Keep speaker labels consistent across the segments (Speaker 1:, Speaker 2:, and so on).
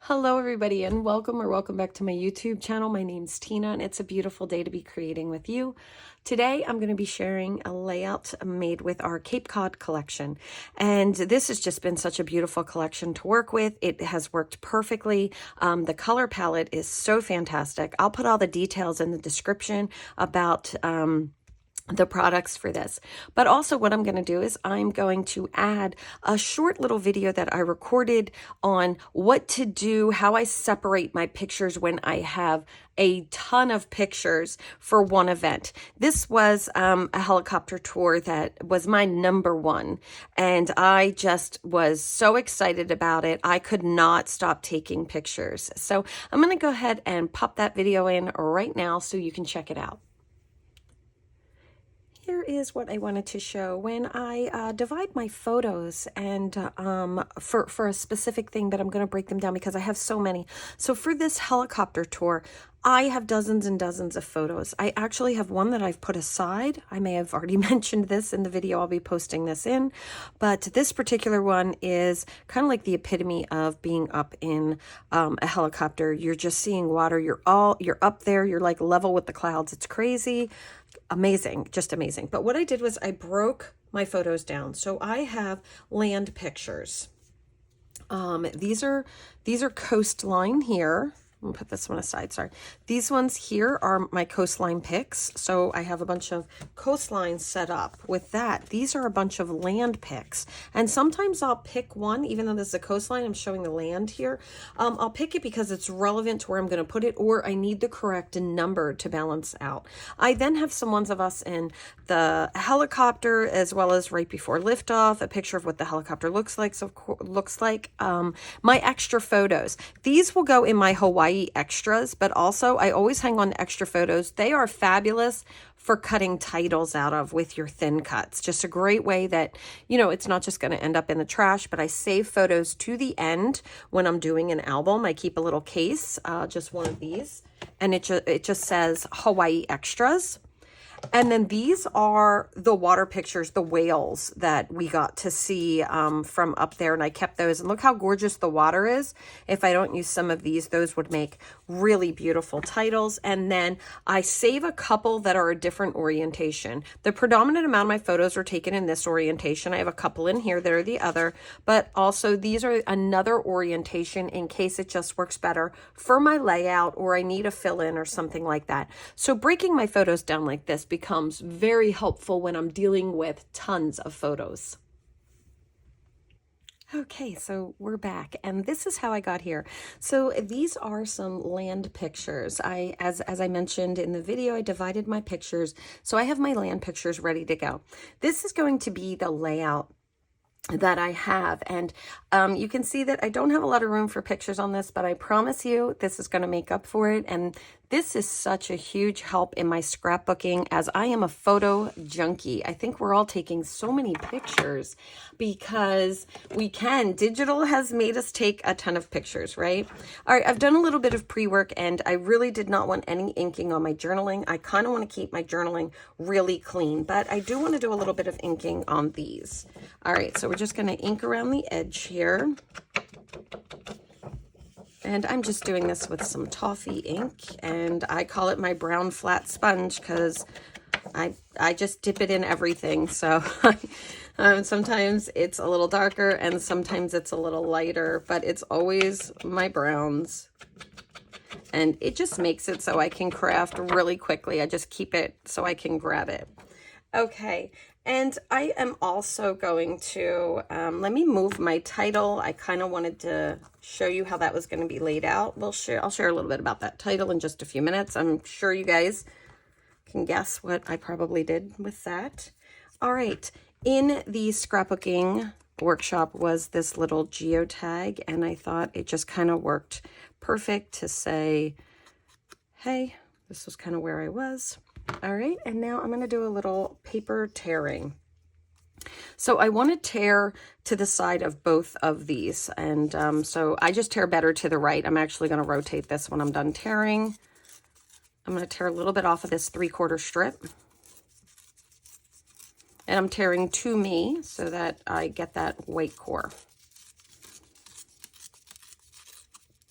Speaker 1: Hello everybody and welcome back to my YouTube channel. My name's Tina and it's a beautiful day to be creating with you. Today I'm going to be sharing a layout made with our Cape Cod collection, and this has just been such a beautiful collection to work with. It has worked perfectly. The color palette is so fantastic. I'll put all the details in the description about the products for this. But also what I'm going to do is I'm going to add a short little video that I recorded on what to do, how I separate my pictures when I have a ton of pictures for one event. This was a helicopter tour that was my #1, and I just was so excited about it. I could not stop taking pictures. So I'm going to go ahead and pop that video in right now so you can check it out. Here is what I wanted to show when I divide my photos and for a specific thing, but I'm going to break them down because I have so many. So for this helicopter tour, I have dozens and dozens of photos. I actually have one that I've put aside. I may have already mentioned this in the video I'll be posting this in, but this particular one is kind of like the epitome of being up in a helicopter. You're just seeing water. You're up there. You're like level with the clouds. It's crazy. Amazing, just amazing. But what I did was I broke my photos down. So I have land pictures. These are coastline here. I'm gonna put this one aside, sorry. These ones here are my coastline pics. So I have a bunch of coastlines set up with that. These are a bunch of land pics. And sometimes I'll pick one, even though this is a coastline, I'm showing the land here. I'll pick it because it's relevant to where I'm gonna put it, or I need the correct number to balance out. I then have some ones of us in the helicopter, as well as right before liftoff, a picture of what the helicopter looks like. So my extra photos. These will go in my Hawaii extras, but also I always hang on to extra photos. They are fabulous for cutting titles out of with your thin cuts. Just a great way that, you know, it's not just going to end up in the trash, but I save photos to the end when I'm doing an album. I keep a little case, just one of these, and it just says Hawaii extras. And then these are the water pictures, the whales that we got to see from up there. And I kept those. And look how gorgeous the water is. If I don't use some of these, those would make really beautiful titles. And then I save a couple that are a different orientation. The predominant amount of my photos are taken in this orientation. I have a couple in here that are the other. But also these are another orientation in case it just works better for my layout, or I need a fill-in or something like that. So breaking my photos down like this becomes very helpful when I'm dealing with tons of photos. Okay, so we're back, and this is how I got here. So these are some land pictures. As I mentioned in the video, I divided my pictures, so I have my land pictures ready to go. This is going to be the layout that I have, and you can see that I don't have a lot of room for pictures on this, but I promise you this is going to make up for it. And this is such a huge help in my scrapbooking, as I am a photo junkie. I think we're all taking so many pictures because we can. Digital has made us take a ton of pictures, right? All right, I've done a little bit of pre-work, and I really did not want any inking on my journaling. I kind of want to keep my journaling really clean, but I do want to do a little bit of inking on these. All right, so we're just going to ink around the edge here. And I'm just doing this with some toffee ink, and I call it my brown flat sponge because I just dip it in everything. So sometimes it's a little darker and sometimes it's a little lighter, but it's always my browns. And it just makes it so I can craft really quickly. I just keep it so I can grab it. Okay, and I am also going to, let me move my title. I kind of wanted to show you how that was going to be laid out. I'll share a little bit about that title in just a few minutes. I'm sure you guys can guess what I probably did with that. All right, in the scrapbooking workshop was this little geotag, and I thought it just kind of worked perfect to say, hey, this was kind of where I was. All right, and now I'm going to do a little paper tearing. So I want to tear to the side of both of these, and so I just tear better to the right. I'm actually going to rotate this when I'm done tearing. I'm going to tear a little bit off of this 3/4 strip, and I'm tearing to me so that I get that white core.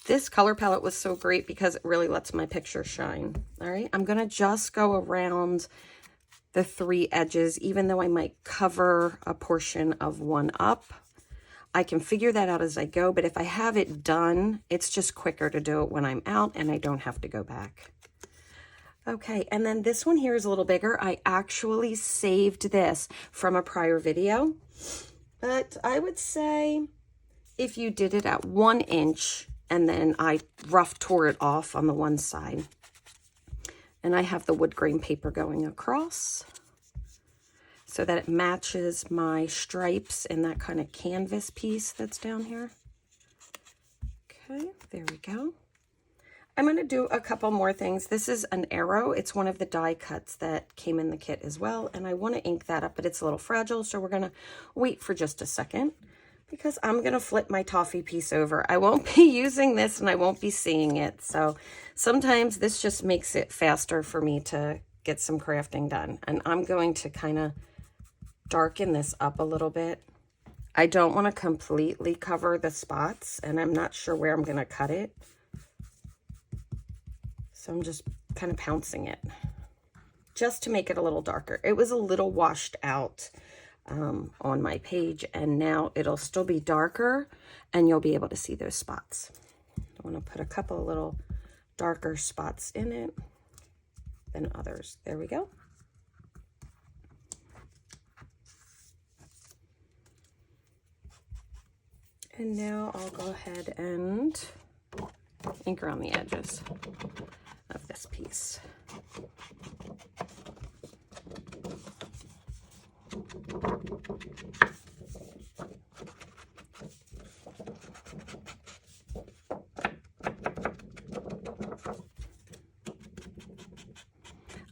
Speaker 1: This color palette was so great because it really lets my picture shine. All right, I'm gonna just go around the 3 edges, even though I might cover a portion of one up. I can figure that out as I go, but if I have it done, it's just quicker to do it when I'm out and I don't have to go back. Okay, and then this one here is a little bigger. I actually saved this from a prior video, but I would say if you did it at 1 inch and then I rough tore it off on the one side, and I have the wood grain paper going across so that it matches my stripes in that kind of canvas piece that's down here. Okay, there we go. I'm going to do a couple more things. This is an arrow. It's one of the die cuts that came in the kit as well, and I want to ink that up, but it's a little fragile, so we're going to wait for just a second because I'm going to flip my toffee piece over. I won't be using this and I won't be seeing it, so sometimes this just makes it faster for me to get some crafting done. And I'm going to kind of darken this up a little bit. I don't want to completely cover the spots, and I'm not sure where I'm going to cut it. So I'm just kind of pouncing it just to make it a little darker. It was a little washed out on my page, and now it'll still be darker and you'll be able to see those spots. I want to put a couple of little darker spots in it than others. There we go. And now I'll go ahead and ink around the edges of this piece.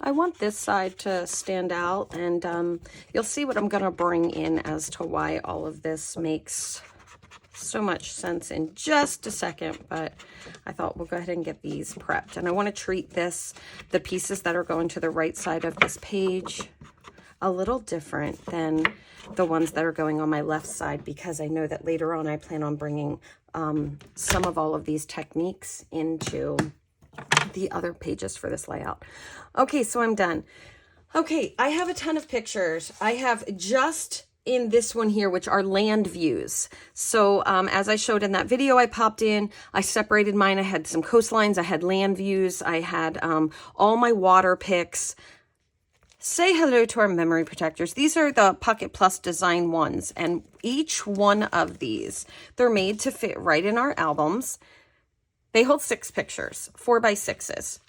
Speaker 1: I want this side to stand out, and you'll see what I'm going to bring in as to why all of this makes so much sense in just a second, but I thought we'll go ahead and get these prepped. And I want to treat the pieces that are going to the right side of this page a little different than the ones that are going on my left side, because I know that later on I plan on bringing some of all of these techniques into the other pages for this layout. Okay, so I'm done. Okay, I have a ton of pictures. I have just in this one here, which are land views. So as I showed in that video I popped in, I separated mine. I had some coastlines, I had land views, I had all my water pics. Say hello to our memory protectors. These are the Pocket Plus design ones, and each one of these, they're made to fit right in our albums. They hold 6 pictures, 4x6s.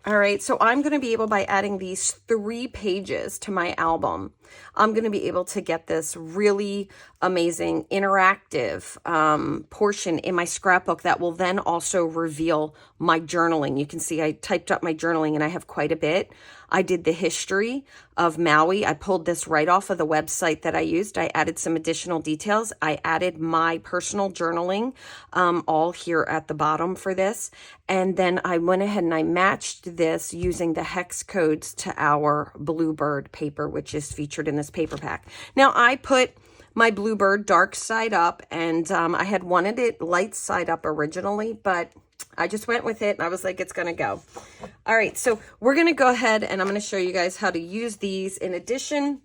Speaker 1: All right, so I'm going to be able, by adding these 3 pages to my album, I'm going to be able to get this really amazing interactive portion in my scrapbook that will then also reveal my journaling. You can see I typed up my journaling, and I have quite a bit. I did the history of Maui. I pulled this right off of the website that I used. I added some additional details. I added my personal journaling all here at the bottom for this. And then I went ahead and I matched this using the hex codes to our Bluebird paper, which is featured in this paper pack. Now I put my Bluebird dark side up, and I had wanted it light side up originally, but I just went with it and I was like, it's gonna go. All right, so we're gonna go ahead and I'm gonna show you guys how to use these. In addition,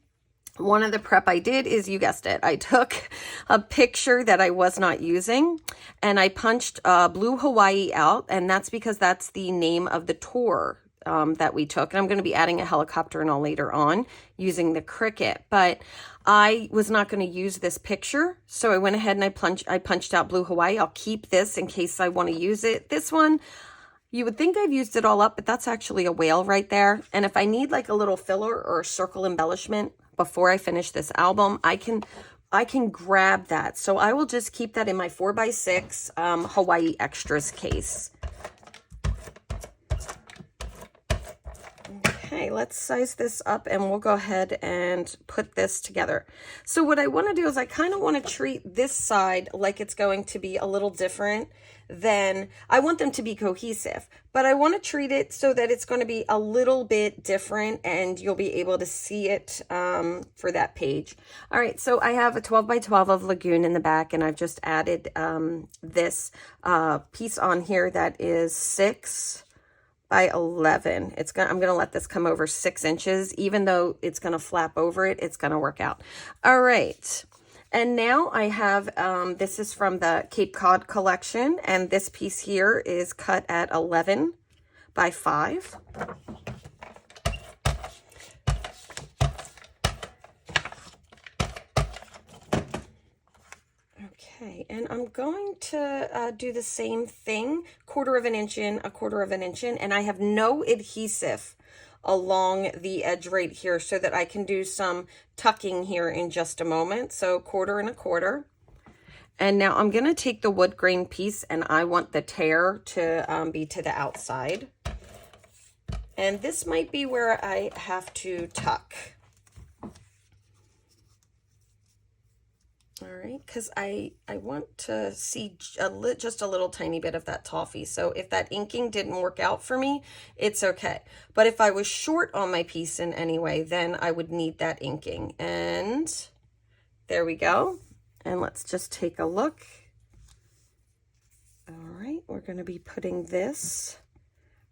Speaker 1: one of the prep I did is, you guessed it, I took a picture that I was not using and I punched Blue Hawaii out, and that's because that's the name of the tour that we took. And I'm going to be adding a helicopter and all later on using the Cricut, but I was not going to use this picture. So I went ahead and I punched out Blue Hawaii. I'll keep this in case I want to use it. This one, you would think I've used it all up, but that's actually a whale right there. And if I need like a little filler or a circle embellishment before I finish this album, I can grab that. So I will just keep that in my 4x6 Hawaii Extras case. Okay, let's size this up and we'll go ahead and put this together. So what I want to do is I kind of want to treat this side like it's going to be a little different than, I want them to be cohesive, but I want to treat it so that it's going to be a little bit different and you'll be able to see it for that page. All right, so I have a 12 by 12 of Lagoon in the back, and I've just added this piece on here that is 6 by 11. I'm going to let this come over 6 inches. Even though it's going to flap over it, it's going to work out. All right. And now I have, this is from the Cape Cod collection, and this piece here is cut at 11 by 5. Okay, and I'm going to do the same thing, 1/4 of an inch in, 1/4 of an inch in, and I have no adhesive along the edge right here so that I can do some tucking here in just a moment. So 1/4 and 1/4. And now I'm going to take the wood grain piece, and I want the tear to be to the outside. And this might be where I have to tuck. All right, because I want to see just a little tiny bit of that toffee. So if that inking didn't work out for me, it's okay. But if I was short on my piece in any way, then I would need that inking. And there we go. And let's just take a look. All right, we're going to be putting this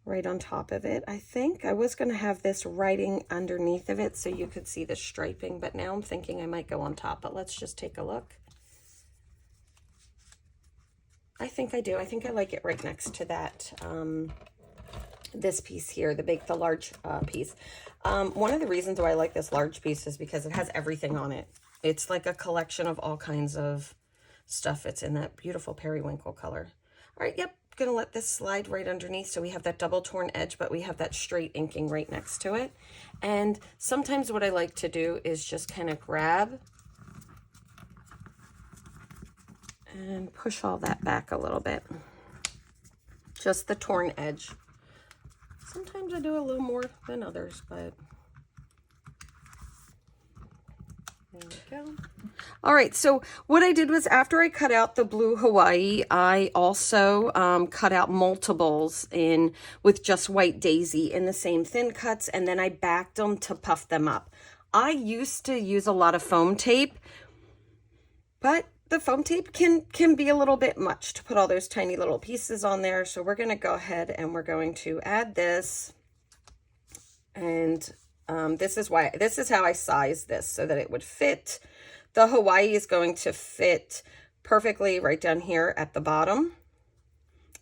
Speaker 1: right on top of it. I think I was going to have this writing underneath of it so you could see the striping, but now I'm thinking I might go on top. But let's just take a look. I think I do. I think I like it right next to that this piece here, the large piece. One of the reasons why I like this large piece is because it has everything on it. It's like a collection of all kinds of stuff. It's in that beautiful periwinkle color. All right, yep. Gonna let this slide right underneath so we have that double torn edge, but we have that straight inking right next to it. And sometimes what I like to do is just kind of grab and push all that back a little bit. Just the torn edge. Sometimes I do a little more than others, but there we go. All right, so what I did was after I cut out the blue Hawaii, I also cut out multiples with just white daisy in the same thin cuts, and then I backed them to puff them up. I used to use a lot of foam tape, but the foam tape can be a little bit much to put all those tiny little pieces on there. So we're going to go ahead and we're going to add this, and this is how I size this so that it would fit. The Hawaii is going to fit perfectly right down here at the bottom.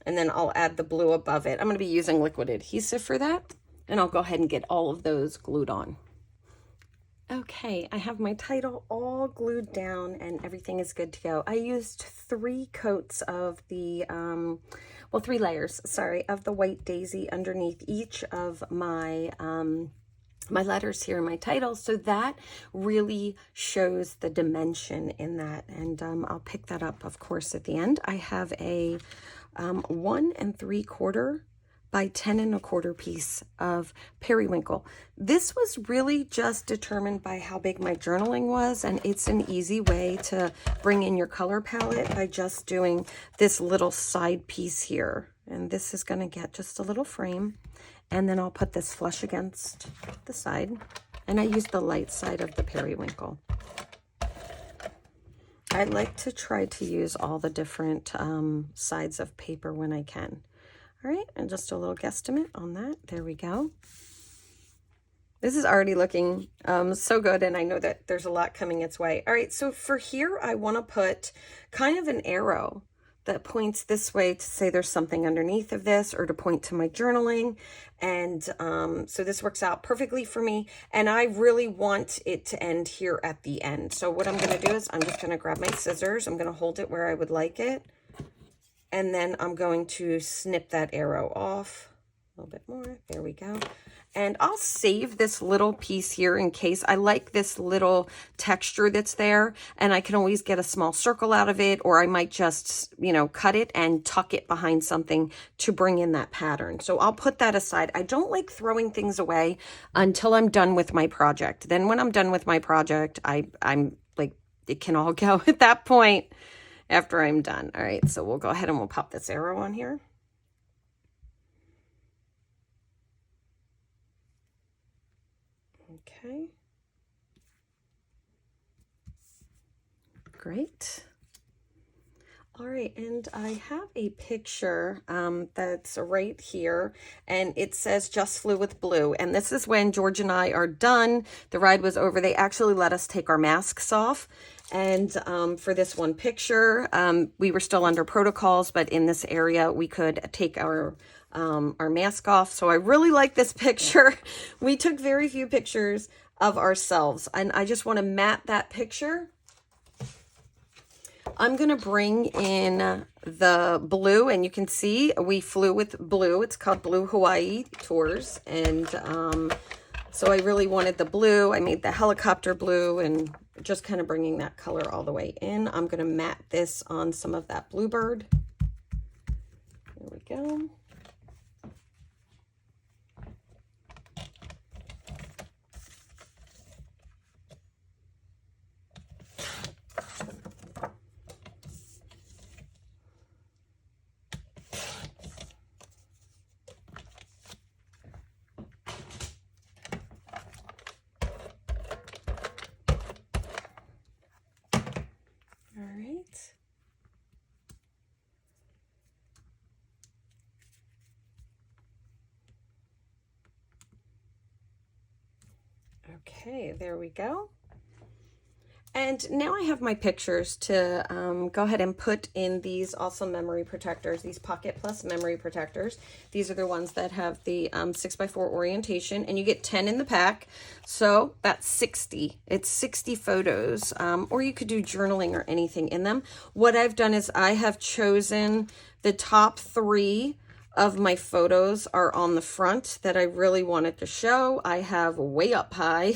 Speaker 1: And then I'll add the blue above it. I'm going to be using liquid adhesive for that. And I'll go ahead and get all of those glued on. Okay, I have my title all glued down and everything is good to go. I used 3 coats of the, 3 layers, sorry, of the white daisy underneath each of my my letters here in my title, so that really shows the dimension in that. And I'll pick that up, of course, at the end. I have a 1 3/4 by 10 1/4 piece of periwinkle. This was really just determined by how big my journaling was, and it's an easy way to bring in your color palette by just doing this little side piece here. And this is going to get just a little frame. And then I'll put this flush against the side. And I use the light side of the periwinkle. I like to try to use all the different sides of paper when I can. All right, and just a little guesstimate on that. There we go. This is already looking so good, and I know that there's a lot coming its way. All right, so for here, I want to put kind of an arrow that points this way to say there's something underneath of this, or to point to my journaling. And so this works out perfectly for me. And I really want it to end here at the end. So what I'm going to do is I'm just going to grab my scissors. I'm going to hold it where I would like it. And then I'm going to snip that arrow off a little bit more. There we go. And I'll save this little piece here in case. I like this little texture that's there, and I can always get a small circle out of it, or I might just, you know, cut it and tuck it behind something to bring in that pattern. So I'll put that aside. I don't like throwing things away until I'm done with my project. Then when I'm done with my project, I'm like, it can all go at that point after I'm done. All right, so we'll go ahead and we'll pop this arrow on here. Okay. Great. All right, and I have a picture that's right here, and it says just flew with blue. And this is when George and I are done. The ride was over. They actually let us take our masks off. And for this one picture, we were still under protocols, but in this area, we could take our mask off. So I really like this picture. We took very few pictures of ourselves, and I just want to mat that picture. I'm going to bring in the blue, and you can see we flew with blue. It's called Blue Hawaii Tours. And so I really wanted the blue. I made the helicopter blue and just kind of bringing that color all the way in. I'm going to mat this on some of that bluebird. There we go. Okay, there we go. And now I have my pictures to go ahead and put in these awesome memory protectors, these Pocket Plus memory protectors. These are the ones that have the 6x4 orientation, and you get 10 in the pack. So that's 60. It's 60 photos, or you could do journaling or anything in them. What I've done is I have chosen the top 3 of my photos are on the front that I really wanted to show. I have way up high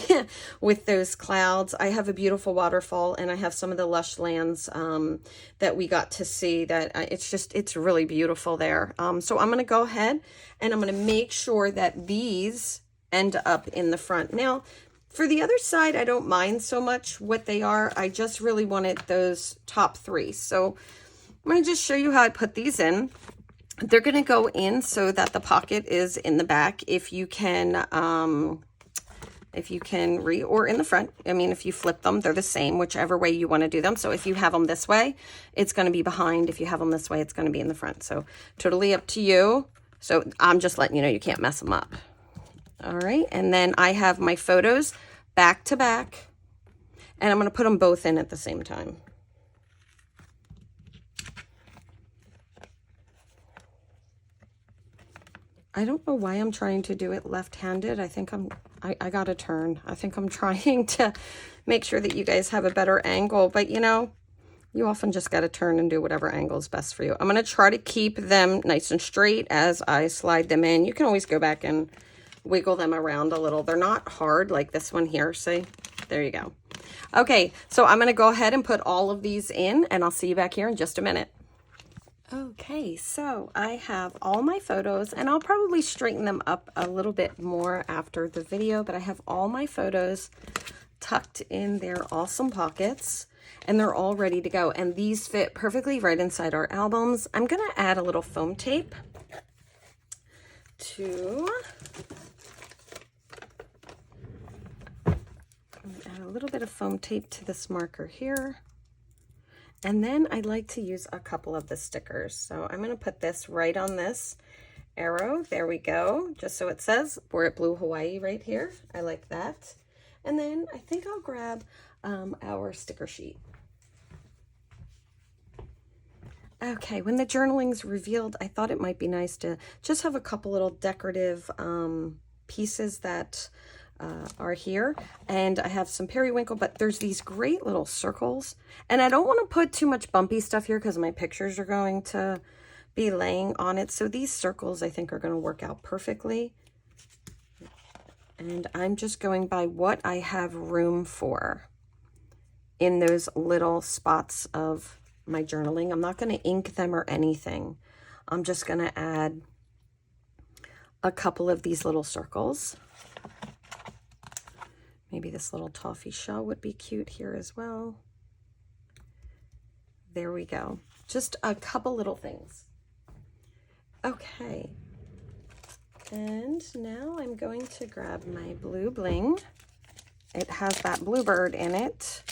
Speaker 1: with those clouds. I have a beautiful waterfall, and I have some of the lush lands that we got to see that it's really beautiful there. So I'm going to go ahead and I'm going to make sure that these end up in the front. Now, for the other side, I don't mind so much what they are. I just really wanted those top 3. So I'm going to just show you how I put these in. They're going to go in so that the pocket is in the back if you can or in the front. I mean, if you flip them, they're the same, whichever way you want to do them. So if you have them this way, it's going to be behind. If you have them this way, it's going to be in the front. So totally up to you. So I'm just letting you know you can't mess them up. All right. And then I have my photos back to back, and I'm going to put them both in at the same time. I don't know why I'm trying to do it left-handed. I think I got to turn. I think I'm trying to make sure that you guys have a better angle, but you know, you often just got to turn and do whatever angle is best for you. I'm going to try to keep them nice and straight as I slide them in. You can always go back and wiggle them around a little. They're not hard like this one here. See, there you go. Okay, so I'm going to go ahead and put all of these in, and I'll see you back here in just a minute. Okay, so I have all my photos, and I'll probably straighten them up a little bit more after the video, but I have all my photos tucked in their awesome pockets, and they're all ready to go. And these fit perfectly right inside our albums. I'm going to add a little foam tape to add a little bit of foam tape to this marker here. And then I like to use a couple of the stickers. So I'm going to put this right on this arrow. There we go. Just so it says we're at Blue Hawaii right here. I like that. And then I think I'll grab our sticker sheet. Okay, when the journaling's revealed, I thought it might be nice to just have a couple little decorative pieces that are here, and I have some periwinkle, but there's these great little circles, and I don't want to put too much bumpy stuff here because my pictures are going to be laying on it. So these circles I think are going to work out perfectly. And I'm just going by what I have room for in those little spots of my journaling. I'm not going to ink them or anything. I'm just going to add a couple of these little circles. Maybe this little toffee shell would be cute here as well. There we go. Just a couple little things. Okay. And now I'm going to grab my blue Bling. It has that bluebird in it,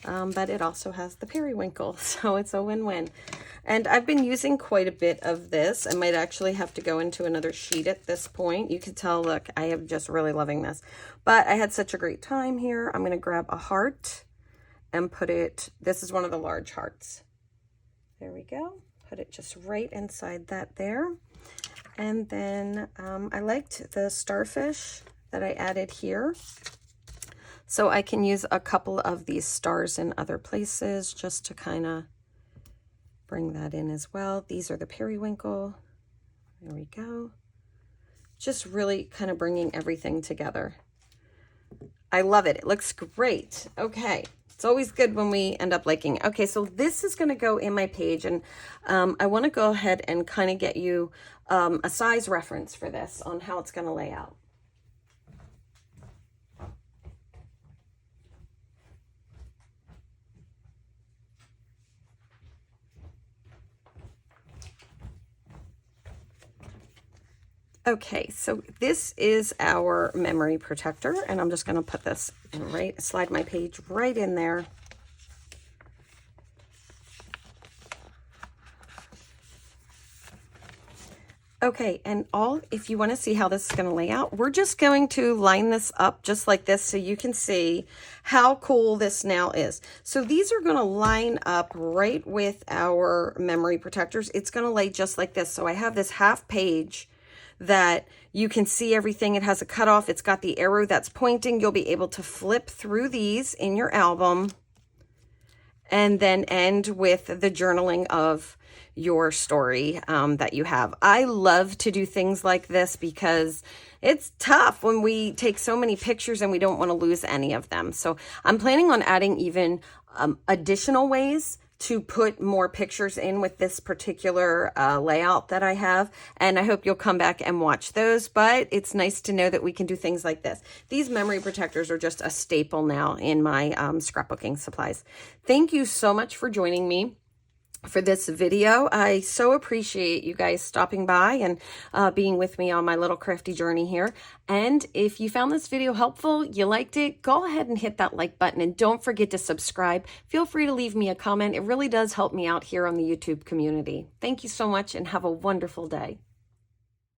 Speaker 1: but it also has the periwinkle, so it's a win-win. And I've been using quite a bit of this. I might actually have to go into another sheet at this point. You can tell, look, I am just really loving this. But I had such a great time here. I'm going to grab a heart and put it, this is one of the large hearts. There we go. Put it just right inside that there. And then I liked the starfish that I added here. So I can use a couple of these stars in other places just to kind of bring that in as well. These are the periwinkle. There we go. Just really kind of bringing everything together. I love it. It looks great. Okay. It's always good when we end up liking it. Okay, so this is going to go in my page, and I want to go ahead and kind of get you a size reference for this on how it's going to lay out. Okay, so this is our memory protector, and I'm just going to put this in slide my page right in there. Okay, and if you want to see how this is going to lay out, we're just going to line this up just like this so you can see how cool this now is. So these are going to line up right with our memory protectors. It's going to lay just like this. So I have this half page that you can see everything. It has a cutoff. It's got the arrow that's pointing. You'll be able to flip through these in your album and then end with the journaling of your story that you have. I love to do things like this because it's tough when we take so many pictures and we don't want to lose any of them. So I'm planning on adding even additional ways to put more pictures in with this particular layout that I have. And I hope you'll come back and watch those, but it's nice to know that we can do things like this. These memory protectors are just a staple now in my scrapbooking supplies. Thank you so much for joining me for this video. I so appreciate you guys stopping by and being with me on my little crafty journey here. And if you found this video helpful, you liked it, go ahead and hit that like button and don't forget to subscribe. Feel free to leave me a comment. It really does help me out here on the YouTube community. Thank you so much and have a wonderful day.